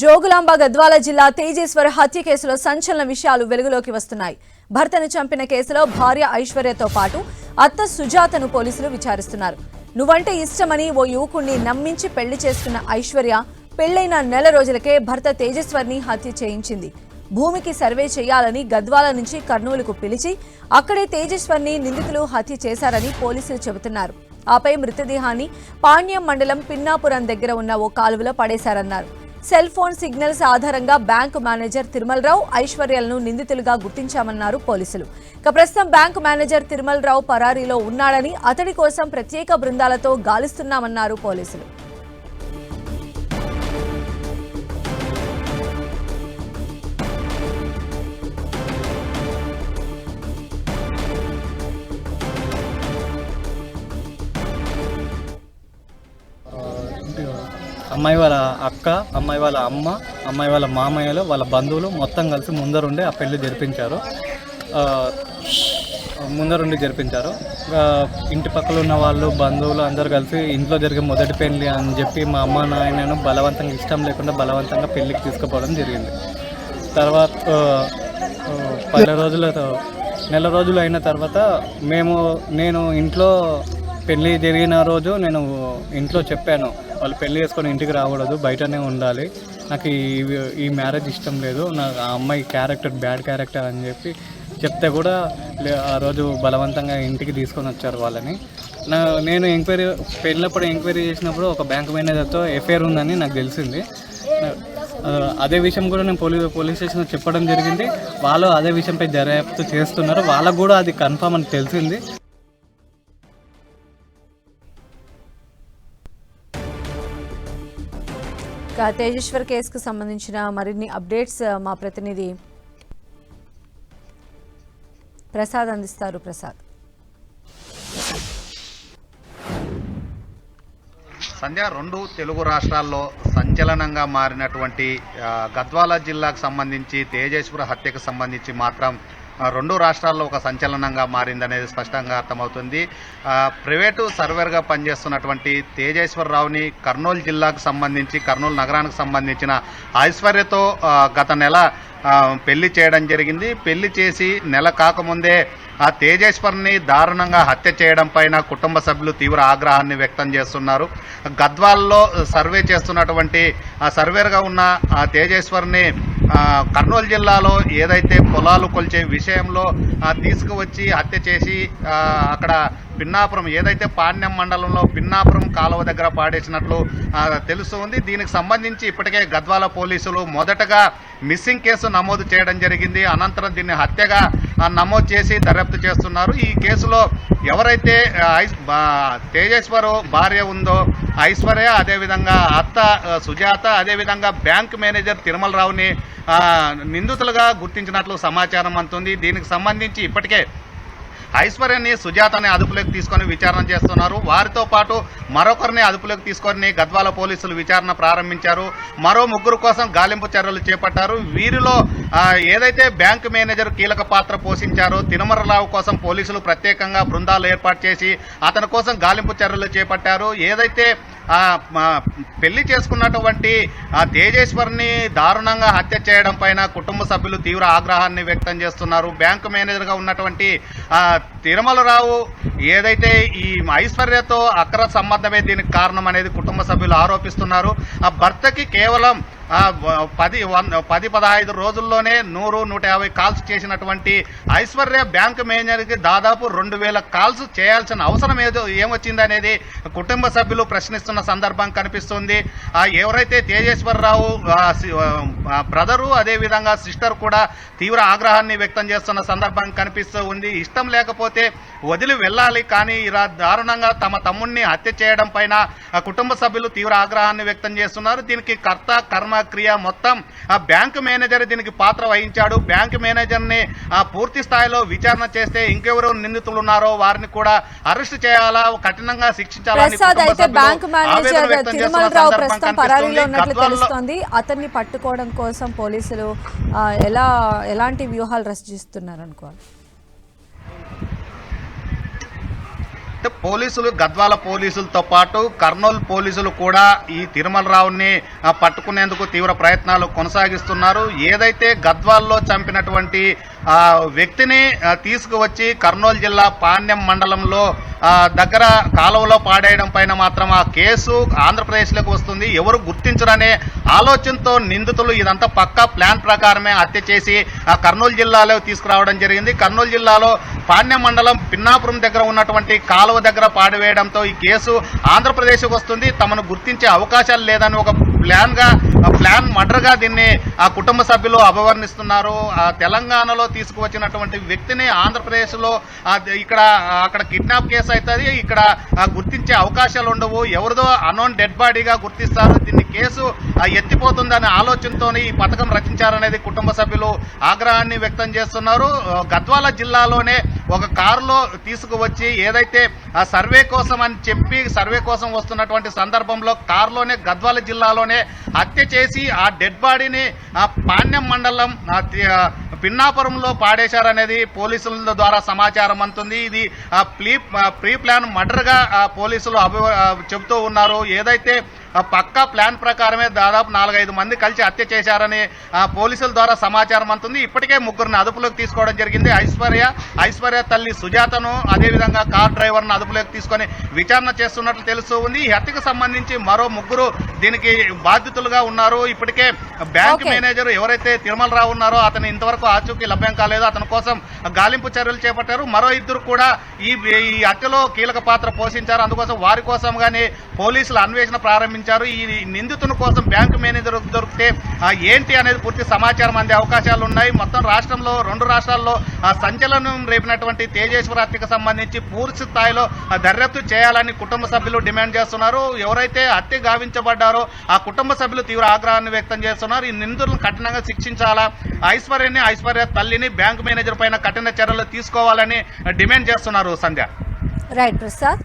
జోగులాంబ గద్వాల జిల్లా తేజేశ్వర్ హత్య కేసులో సంచలన విషయాలు వెలుగులోకి వస్తున్నాయి. భర్తను చంపిన కేసులో భార్య ఐశ్వర్యతో పాటు అత్త సుజాతను పోలీసులు విచారిస్తున్నారు. నువ్వంటే ఇష్టమని ఓ యువకుణ్ణి నమ్మించి పెళ్లి చేసుకున్న ఐశ్వర్య పెళ్లైన నెల రోజులకే భర్త తేజేశ్వర్ని హత్య చేయించింది. భూమికి సర్వే చేయాలని గద్వాల నుంచి కర్నూలుకు పిలిచి అక్కడే తేజేశ్వర్ని నిందితులు హత్య చేశారని పోలీసులు చెబుతున్నారు. ఆపై మృతదేహాన్ని పాణ్యం మండలం పిన్నాపురం దగ్గర ఉన్న ఓ కాలువలో పడేశారన్నారు. సెల్ ఫోన్ సిగ్నల్స్ ఆధారంగా బ్యాంకు మేనేజర్ తిరుమలరావు, ఐశ్వర్యలను నిందితులుగా గుర్తించామన్నారు పోలీసులు. ప్రస్తుతం బ్యాంకు మేనేజర్ తిరుమలరావు పరారీలో ఉన్నాడని, అతడి కోసం ప్రత్యేక బృందాలతో గాలిస్తున్నామన్నారు పోలీసులు. అమ్మాయి వాళ్ళ అక్క, అమ్మాయి వాళ్ళ అమ్మ, అమ్మాయి వాళ్ళ మామయ్యలు, వాళ్ళ బంధువులు మొత్తం కలిసి ముందరుండి ఆ పెళ్లి జరిపించారు. ఇంటి పక్కల ఉన్న వాళ్ళు, బంధువులు అందరు కలిసి ఇంట్లో జరిగే మొదటి పెళ్లి అని చెప్పి మా అమ్మ నాయనను బలవంతంగా, ఇష్టం లేకుండా బలవంతంగా పెళ్లికి తీసుకుపోవడం జరిగింది. తర్వాత నెల రోజులు అయిన తర్వాత నేను ఇంట్లో పెళ్ళి జరిగిన రోజు నేను ఇంట్లో చెప్పాను, వాళ్ళు పెళ్ళి చేసుకొని ఇంటికి రాకూడదు, బయటనే ఉండాలి, నాకు ఈ మ్యారేజ్ ఇష్టం లేదు, నాకు ఆ అమ్మాయి క్యారెక్టర్ బ్యాడ్ క్యారెక్టర్ అని చెప్తే కూడా ఆ రోజు బలవంతంగా ఇంటికి తీసుకొని వచ్చారు వాళ్ళని. నేను పెళ్ళినప్పుడు ఎంక్వైరీ చేసినప్పుడు ఒక బ్యాంక్ మేనేజర్తో ఎఫ్ఐఆర్ ఉందని నాకు తెలిసింది. అదే విషయం కూడా నేను పోలీస్ స్టేషన్లో చెప్పడం జరిగింది. వాళ్ళు అదే విషయంపై దర్యాప్తు చేస్తున్నారు. వాళ్ళకు కూడా అది కన్ఫర్మ్ అని తెలిసింది. తేజేశ్వర్ కేసుకు సంబంధించిన మరిన్ని అప్డేట్స్ మా ప్రతినిధి ప్రసాద్ అందిస్తారు. ప్రసాద్. సంధ్య, రెండు తెలుగు రాష్ట్రాల్లో సంచలనంగా మారినటువంటి గద్వాల జిల్లాకు సంబంధించి తేజేశ్వర్ హత్యకు సంబంధించి మాత్రం రెండు రాష్ట్రాల్లో ఒక సంచలనంగా మారిందనేది స్పష్టంగా అర్థమవుతుంది. ప్రైవేటు సర్వర్గా పనిచేస్తున్నటువంటి తేజేశ్వరరావుని కర్నూలు జిల్లాకు సంబంధించి, కర్నూలు నగరానికి సంబంధించిన ఐశ్వర్యతో గత నెల పెళ్లి చేయడం జరిగింది. పెళ్లి చేసి నెల కాకముందే ఆ తేజేశ్వర్ని దారుణంగా హత్య చేయడం పైన కుటుంబ సభ్యులు తీవ్ర ఆగ్రహాన్ని వ్యక్తం చేస్తున్నారు. గద్వాల్లో సర్వే చేస్తున్నటువంటి ఆ సర్వేర్గా ఉన్న ఆ తేజేశ్వర్ని కర్నూలు జిల్లాలో ఏదైతే పొలాలు కొల్చే విషయంలో తీసుకువచ్చి హత్య చేసి అక్కడ పిన్నాపురం, ఏదైతే పాణ్యం మండలంలో పిన్నాపురం కాలువ దగ్గర పాడేసినట్లు తెలుస్తుంది. దీనికి సంబంధించి ఇప్పటికే గద్వాల పోలీసులు మొదటగా మిస్సింగ్ కేసు నమోదు చేయడం జరిగింది. అనంతరం దీన్ని హత్యగా నమోదు చేసి దర్యాప్తు చేస్తున్నారు. ఈ కేసులో ఎవరైతే తేజేశ్వరు భార్య ఉందో ఐశ్వర్య, అదేవిధంగా అత్త సుజాత, అదేవిధంగా బ్యాంక్ మేనేజర్ తిరుమలరావుని నిందితులుగా గుర్తించినట్లు సమాచారం అందుతుంది. దీనికి సంబంధించి ఇప్పటికే ఐశ్వర్యని, సుజాతని అదుపులోకి తీసుకొని విచారణ చేస్తున్నారు. వారితో పాటు మరొకరిని అదుపులోకి తీసుకొని గద్వాల పోలీసులు విచారణ ప్రారంభించారు. మరో ముగ్గురు కోసం గాలింపు చర్యలు చేపట్టారు. వీరిలో ఏదైతే బ్యాంకు మేనేజర్ కీలక పాత్ర పోషించారో తిరుమలరావు కోసం పోలీసులు ప్రత్యేకంగా బృందాలు ఏర్పాటు చేసి అతని కోసం గాలింపు చర్యలు చేపట్టారు. ఏదైతే పెళ్లి చేసుకున్నటువంటి ఆ తేజేశ్వర్ని దారుణంగా హత్య చేయడం పైన కుటుంబ సభ్యులు తీవ్ర ఆగ్రహాన్ని వ్యక్తం చేస్తున్నారు. బ్యాంకు మేనేజర్గా ఉన్నటువంటి తిరుమలరావు ఏదైతే ఈ ఐశ్వర్యతో అక్రమ సంబంధమే దీనికి కారణం అనేది కుటుంబ సభ్యులు ఆరోపిస్తున్నారు. ఆ భర్తకి కేవలం 10-15 రోజుల్లోనే 100-150 కాల్స్ చేసినటువంటి ఐశ్వర్య బ్యాంకు మేనేజర్కి దాదాపు 2000 కాల్స్ చేయాల్సిన అవసరం ఏమొచ్చిందనేది కుటుంబ సభ్యులు ప్రశ్నిస్తున్న సందర్భం కనిపిస్తుంది. ఎవరైతే తేజేశ్వరరావు బ్రదరు, అదేవిధంగా సిస్టర్ కూడా తీవ్ర ఆగ్రహాన్ని వ్యక్తం చేస్తున్న సందర్భం కనిపిస్తూ ఉంది. ఇష్టం లేకపోతే వదిలి వెళ్ళాలి, కానీ ఇలా దారుణంగా తమ తమ్ముడిని హత్య చేయడం పైన కుటుంబ సభ్యులు తీవ్ర ఆగ్రహాన్ని వ్యక్తం చేస్తున్నారు. దీనికి కర్త కర్మ క్రియ మొత్తం ఆ బ్యాంకు మేనేజర్ దీనికి పాత్ర వహించాడు. బ్యాంకు మేనేజర్ని పూర్తి స్థాయిలో విచారణ చేస్తే ఇంకెవరు నిందితులు ఉన్నారో వారిని కూడా అరెస్ట్ చేయాలా, కఠినంగా శిక్షించాలని తెలుస్తోంది. అతన్ని పట్టుకోవడం కోసం పోలీసులు ఎలాంటి వ్యూహాలు రచిస్తున్నారు అనుకోవాలి? పోలీసులు గద్వాల పోలీసులతో పాటు కర్నూలు పోలీసులు కూడా ఈ తిరుమలరావుని పట్టుకునేందుకు తీవ్ర ప్రయత్నాలు కొనసాగిస్తున్నారు. ఏదైతే గద్వాల్లో చంపినటువంటి వ్యక్తిని తీసుకువచ్చి కర్నూలు జిల్లా పాణ్యం మండలంలో దగ్గర కాలువలో పాడేయడం పైన మాత్రం ఆ కేసు ఆంధ్రప్రదేశ్లోకి వస్తుంది. ఎవరు గుర్తించరనే ఆలోచనతో నిందితులు ఇదంతా పక్కా ప్లాన్ ప్రకారమే హత్య చేసి కర్నూలు జిల్లాలో తీసుకురావడం జరిగింది. కర్నూలు జిల్లాలో పాణ్యం మండలం పిన్నాపురం దగ్గర ఉన్నటువంటి కాలువ దగ్గర పాడివేయడంతో ఈ కేసు ఆంధ్రప్రదేశ్కి వస్తుంది. తమను గుర్తించే అవకాశాలు లేదని ఒక ప్లాన్ మర్డర్గా దీన్ని ఆ కుటుంబ సభ్యులు అభివర్ణిస్తున్నారు. తెలంగాణలో తీసుకువచ్చినటువంటి వ్యక్తిని ఆంధ్రప్రదేశ్లో అక్కడ కిడ్నాప్ కేసు అవుతుంది. ఇక్కడ గుర్తించే అవకాశాలు ఉండవు. ఎవరిదో అన్నోన్ డెడ్ బాడీగా గుర్తిస్తారు. దీన్ని కేసు ఎత్తిపోతుందనే ఆలోచనతో ఈ పథకం రచించారనేది కుటుంబ సభ్యులు ఆగ్రహాన్ని వ్యక్తం చేస్తున్నారు. గద్వాల జిల్లాలోనే ఒక కారులో తీసుకువచ్చి ఏదైతే సర్వే కోసం అని చెప్పి సర్వే కోసం వస్తున్నటువంటి సందర్భంలో కారులోనే గద్వాల జిల్లాలోనే హత్య చేసి ఆ డెడ్ బాడీని పాణ్యం మండలం పిన్నాపురంలో పాడేశారనేది పోలీసుల ద్వారా సమాచారం అందుతుంది. ఇది ప్రీ ప్లాన్ మర్డర్గా పోలీసులు చెబుతూ ఉన్నారు. ఏదైతే పక్కా ప్లాన్ ప్రకారమే దాదాపు 4-5 మంది కలిసి హత్య చేశారని పోలీసుల ద్వారా సమాచారం అందుతుంది. ఇప్పటికే 3 అదుపులోకి తీసుకోవడం జరిగింది. ఐశ్వర్య తల్లి సుజాతను అదేవిధంగా కార్ డ్రైవర్ను అదుపులోకి తీసుకొని విచారణ చేస్తున్నట్లు తెలుస్తూ ఉంది. ఈ హత్యకు సంబంధించి మరో 3 దీనికి బాధితులుగా ఉన్నారు. ఇప్పటికే బ్యాంక్ మేనేజర్ ఎవరైతే తిరుమలరావు ఉన్నారో అతను ఇంతవరకు ఆచూకీ లభ్యం కాలేదు. అతని కోసం గాలింపు చర్యలు చేపట్టారు. మరో 2 కూడా ఈ హత్యలో కీలక పాత్ర పోషించారు. అందుకోసం వారి కోసం గానీ పోలీసులు అన్వేషణ ప్రారంభించారు. ఈ నిందితుని కోసం బ్యాంకు మేనేజర్ దొరికితే ఏంటి అనేది పూర్తి సమాచారం అందే అవకాశాలు ఉన్నాయి. మొత్తం రాష్ట్రంలో 2 రాష్ట్రాల్లో సంచలనం రేపినటువంటి తేజేశ్వర హత్యకు సంబంధించి పూర్తి స్థాయిలో దర్యాప్తు చేయాలని కుటుంబ సభ్యులు డిమాండ్ చేస్తున్నారు. ఎవరైతే హత్య గావించబడ్డారో ఆ కుటుంబ సభ్యులు తీవ్ర ఆగ్రహాన్ని వ్యక్తం చేస్తున్నారు. ఈ నిందితులను కఠినంగా శిక్షించాలా, ఐశ్వర్య తల్లిని బ్యాంకు మేనేజర్ పైన కఠిన చర్యలు తీసుకోవాలని డిమాండ్ చేస్తున్నారు. సంధ్య. రైట్ ప్రసాద్.